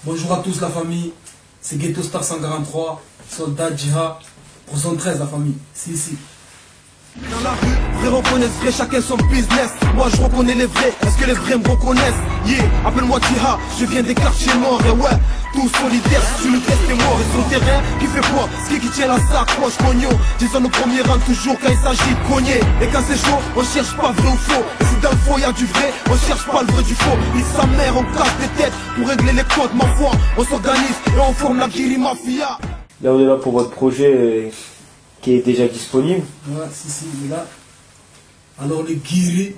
Bonjour à tous la famille, c'est Ghetto Star 143, soldat Djiha, pour 13 la famille, c'est ici. Dans la rue, vrais reconnaissent vrai, chacun son business. Moi je reconnais les vrais, est-ce que les vrais me reconnaissent? Yeah, appelle-moi Djiha, je viens des quartiers morts. Et ouais, tous solidaires, sur le test est mort. Et son terrain qui fait quoi? Ce qui tient la sacoche, cognon. Disons au premier rang toujours quand il s'agit de cogner. Et quand c'est chaud, on cherche pas vrai ou faux. Et si dans le faux y'a du vrai, on cherche pas le vrai du faux. Il sa mère, on casse des têtes pour régler les comptes, ma foi. On s'organise et on forme la Guiri Mafia. Là on est là pour votre projet qui est déjà disponible. Ouais, si, il est là. Alors les Guiri,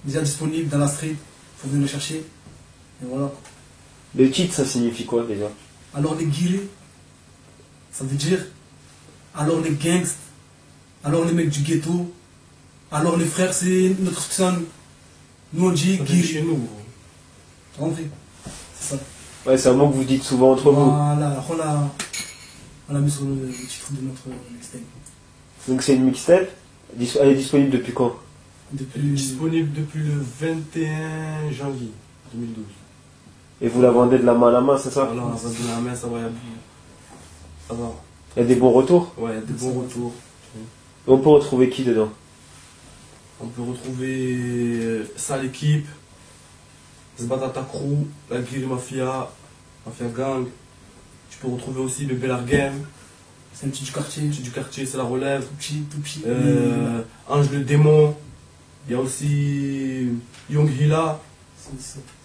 déjà disponibles dans la street, faut venir le chercher. Et voilà. Le titre, ça signifie quoi déjà? Alors les Guiri, ça veut dire alors les gangsters, alors les mecs du ghetto, alors les frères, c'est notre son. Nous on dit Guiri. Chez nous. T'as compris? C'est ça. Ouais, c'est un mot que vous dites souvent entre vous. Voilà, on l'a mis sur le titre de notre mixtape. Donc c'est une mixtape. Elle est disponible depuis quand? Disponible depuis le 21 janvier 2012. Et vous la vendez de la main à la main, c'est ça? Voilà, on va de la main, ça va. Ça va. Il y a des bons retours? Ouais, il y a des bons retours. Et on peut retrouver qui dedans? On peut retrouver Sale Équipe, Zbatata Crew, la Guiri Mafia, Mafia Gang. Tu peux retrouver aussi le Bellar Game. C'est un petit du quartier. Petit du quartier, c'est la relève. Tout petit. Ange le démon. Il y a aussi Young Hila.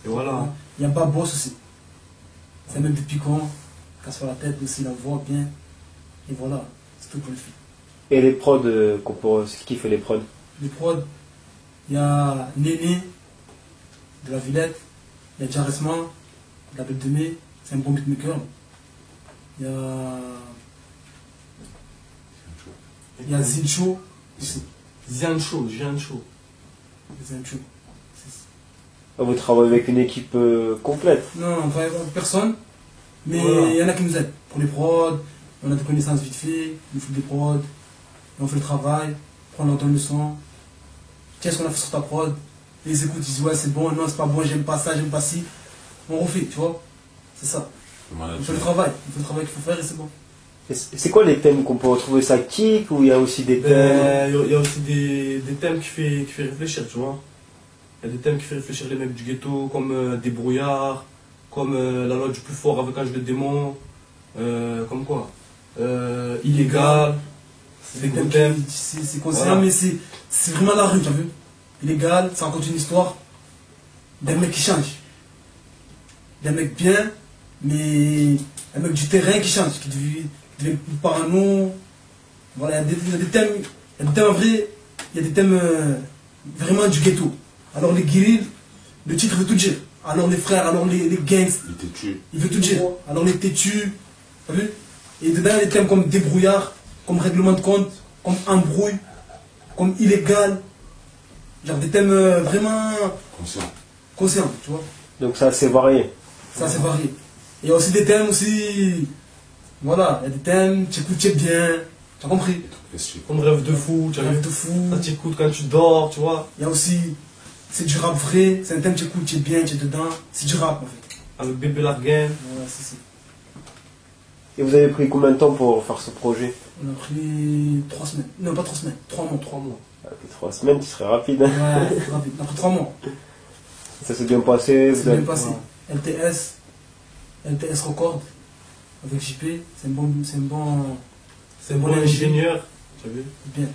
Et voilà. Il y a pas boss aussi. C'est un mec de piquant, casse sur la tête aussi, la voix bien. Et voilà, c'est tout pour le film. Et les prods, c'est qui fait les prods? Les prods, il y a Néné de la Villette, il y a Jaresman de la Bête de Mai, c'est un bon beatmaker. Il y a Zincho aussi. Ziancho. Zincho. Ah, vous travaillez avec une équipe complète? Non, on travaille avec personne, mais il Voilà. y en a qui nous aident. Pour les prods, on a des connaissances vite fait, ils nous font des prods, et on fait le travail, on leur donne le son. Qu'est-ce qu'on a fait sur ta prod? Les écoutes, ils disent ouais c'est bon, non c'est pas bon, j'aime pas ça, j'aime pas ci. On refait, tu vois. C'est ça. On fait le travail qu'il faut faire et c'est bon. Et c'est quoi les thèmes qu'on peut retrouver? Ça kick ou il y a aussi des thèmes? Il y a aussi des thèmes qui fait réfléchir, tu vois. Il y a des thèmes qui font réfléchir les mecs du ghetto, comme des brouillards, comme la loi du plus fort avec Ange le démon, comme quoi illégal. C'est des gros thèmes. C'est conscient, Voilà. mais c'est vraiment la rue, tu as vu. Illégal, ça raconte une histoire d'un mec qui change. D'un mec bien, mais un mec du terrain qui change, qui devient plus parano. Voilà, il y a des thèmes vrais, il y a des thèmes vraiment du ghetto. Alors les guérilles, le titre veut tout dire. Alors les frères, alors les gangs, il veut tout dire. Alors les têtus, t'as vu? Et dedans il y a des thèmes comme débrouillard, comme règlement de compte, comme embrouille, comme illégal. Genre des thèmes vraiment conscients, tu vois. Donc c'est assez varié. Ça c'est varié. Et il y a aussi des thèmes aussi. Voilà, il y a des thèmes, tu écoutes, tu es bien. Tu as compris? Comme rêve de fou, tu as vu. Rêve de fou. Ça t'écoute quand tu dors, tu vois. Il y a aussi. C'est du rap vrai, c'est un thème tu écoutes, tu es bien, tu es dedans. C'est du rap en fait. Avec Bébé Largain. Voilà, c'est ça. Et vous avez pris combien de temps pour faire ce projet? On a pris 3 semaines. Non, pas 3 semaines, 3 mois. 3 mois. Après 3 semaines, tu serais rapide. Ouais, c'est rapide. On a pris 3 mois. Ça s'est bien passé. C'est bien passé. LTS Record avec JP, c'est un bon ingénieur, tu as vu. Bien.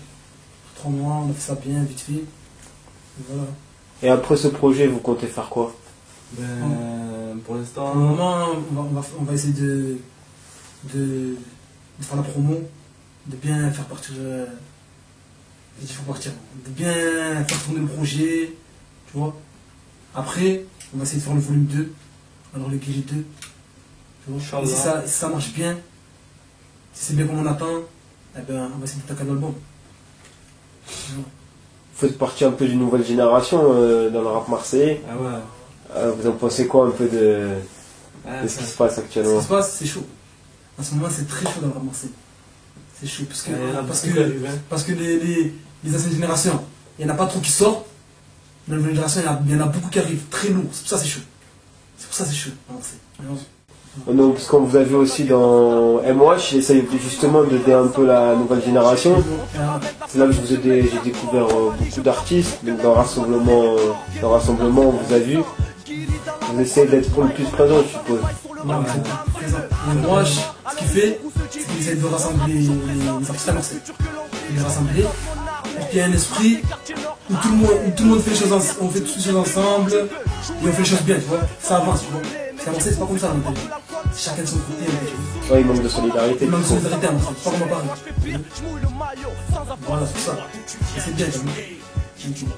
3 mois, on a fait ça bien, vite fait. Et voilà. Et après ce projet, vous comptez faire quoi? Ben, pour l'instant. Pour le moment, on va essayer de faire la promo, de bien faire partir. De bien faire tourner le projet, tu vois. Après, on va essayer de faire le volume 2, alors le Guiri 2. Tu vois. Et si ça marche bien, si c'est bien comme on attend, eh ben, on va essayer de taquer l'album. Vous faites partie un peu d'une nouvelle génération dans le rap marseillais. Ah ouais. Vous en pensez quoi un peu de ce qui se passe actuellement? Ce qui se passe, c'est chaud. En ce moment, c'est très chaud dans le rap marseillais. C'est chaud parce que les anciennes générations, il n'y en a pas trop qui sortent. Dans la nouvelle génération, il y en a beaucoup qui arrivent très lourds. C'est pour ça que c'est chaud. C'est pour ça que c'est chaud. Donc, parce qu'on vous a vu aussi dans MWatch, il essaye justement d'aider un peu la nouvelle génération. C'est là que j'ai découvert beaucoup d'artistes. Donc dans le rassemblement, on vous a vu. Vous essayez d'être le plus présent, je suppose. Non, mais c'est présent. Moi, ce qu'il fait, c'est qu'il essaie de rassembler les artistes à Marseille. Il les rassembler pour qu'il y ait un esprit où tout le monde fait les choses ensemble, on fait toutes les choses ensemble et on fait les choses bien, tu vois. Ça avance, tu vois. Parce qu'à Marseille, c'est pas comme ça, donc, chacun de son côté. Ouais, il manque de solidarité. Il manque de solidarité à Marseille, c'est pas comme à Paris. Voilà, c'est ça. Et c'est bien, tu vois.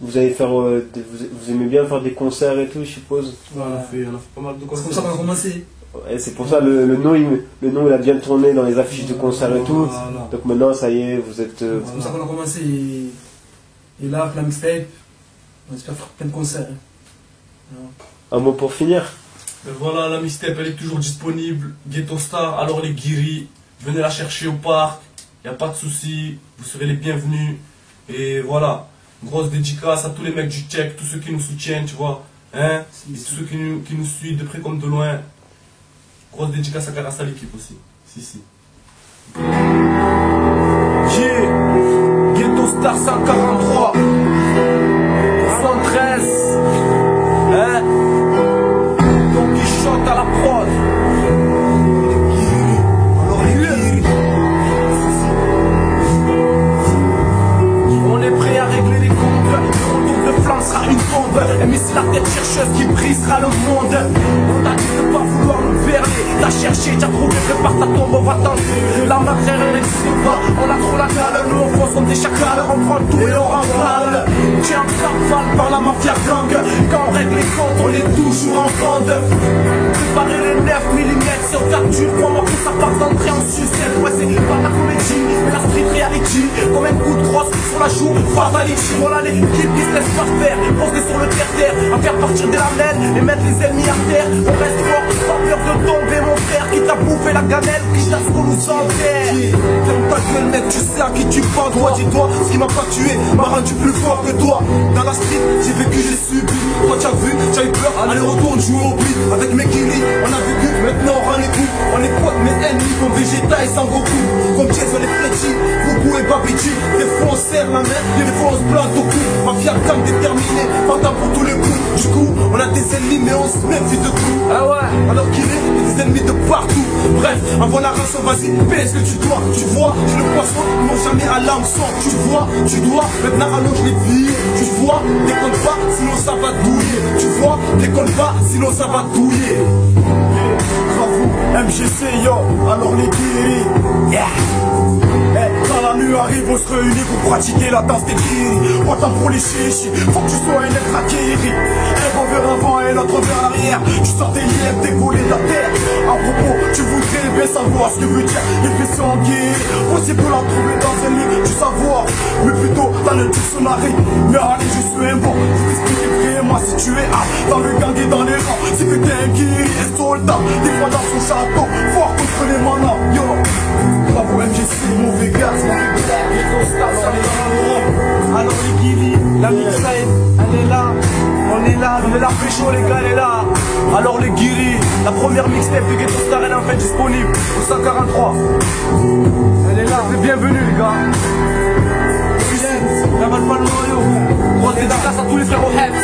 Vous allez faire, vous aimez bien faire des concerts et tout, je suppose. Ouais, on a fait pas mal de C'est concerts. comme ça qu'on a commencé. Et c'est pour ça le nom il a bien tourné dans les affiches de concerts et tout. Voilà. Donc maintenant, ça y est, vous êtes. C'est comme ça qu'on a commencé. Et là, avec la mixtape, on espère faire plein de concerts. Un mot pour finir. Mais voilà, la mixtape elle est toujours disponible. Ghetto Star, alors les guiris, venez la chercher au parc, y a pas de souci, vous serez les bienvenus. Et voilà, grosse dédicace à tous les mecs du Tchèque, tous ceux qui nous soutiennent, tu vois, hein, et tous ceux qui nous suivent de près comme de loin. Grosse dédicace à Karassa l'équipe aussi. Si. Yeah, Ghetto Star 143, 113, hein, Don Quichotte à la prod. Alors les guiris, on est prêt à régler les comptes. Le retour de flamme sera une bombe. Et mais c'est la tête chercheuse qui brisera le monde. On t'a dit de pas vouloir nous berner. T'as cherché, t'as trouvé, prépare ta tombe, on va tenter. La matière elle n'existe pas, on a trop la cale. Nous on fonce comme des chacals, on prend tout et on rafale. Tiens, rafale par la mafia gang. Quand on règle les comptes, on est toujours en bande. Préparez les 9 mm sur capture. Crois-moi que ça part d'entrée en sucette. Ouais, c'est pas la comédie, mais la street reality. Comme un coup de crosse sur la joue, fatality. Voilà l'équipe qui se laisse pas faire. Poser sur le terre-terre, à faire partir des lamelles et mettre les ennemis à terre. On reste fort, pas peur de tomber, mon frère. Qui t'a bouffé la gamelle, qui t'a ce qu'on nous enterre. Ferme ta gueule, mec, tu sais à qui tu parles. Toi, dis-toi, ce qui m'a pas tué m'a rendu plus fort que toi. Dans la street, j'ai vécu, j'ai subi. Toi, t'as vu, t'as eu peur. Allez, retourne jouer au beat. Avec mes guiris, on a vécu, maintenant on rend les coups. On est potes, mes ennemis, comme Vegeta et Sangoku. Comme Jason et Fletchy, Goku et Babiji. Des fois on serre la main, des fois on se plante au cou. Mafia gang déterminée, partant pour tous les coups. Du coup, on a des ennemis, mais on se méfie de tout. Ah ouais, alors qu'il est, il y a des ennemis de partout. Bref, envoie la rançon, vas-y, fais ce que tu dois. Tu vois, j'ai le poisson, ils m'ont jamais à l'hameçon. Tu vois, tu dois, maintenant allonge les filles. Tu vois, déconne pas, sinon ça va douiller. Tu vois, déconne pas, sinon ça va douiller. Bravo, MGC, yo, alors les guiris. Yeah. Quand la nuit arrive, on se réunit pour pratiquer la danse des guiris. Autant pour les chichis, faut que tu sois un être acquéri. Un bon vers avant et l'autre vers l'arrière. Tu sors des lièvres décollés de la terre. À propos, tu voudrais bien savoir ce que veut dire l'épression guérie. Possible de la trouver dans un livre du savoir, mais plutôt dans le dictionnaire. Mais allez, je suis un bon, je t'explique vraiment si tu es dans le gang et dans les rangs. C'est que t'es un guéri, un soldat, des fois dans son château, fort contre les manas. Yo, bravo MGC, mauvais gars, alors les guiris, la mixtape, elle est là, on est là pécho les gars, elle est là. Alors les guiris, la première mixtape de Ghetto Star, elle est enfin disponible au 143. Elle est là, vous êtes bienvenus les gars. Putain, la balle pas le noyau. Grosse dédicace à tous les frérots Heps.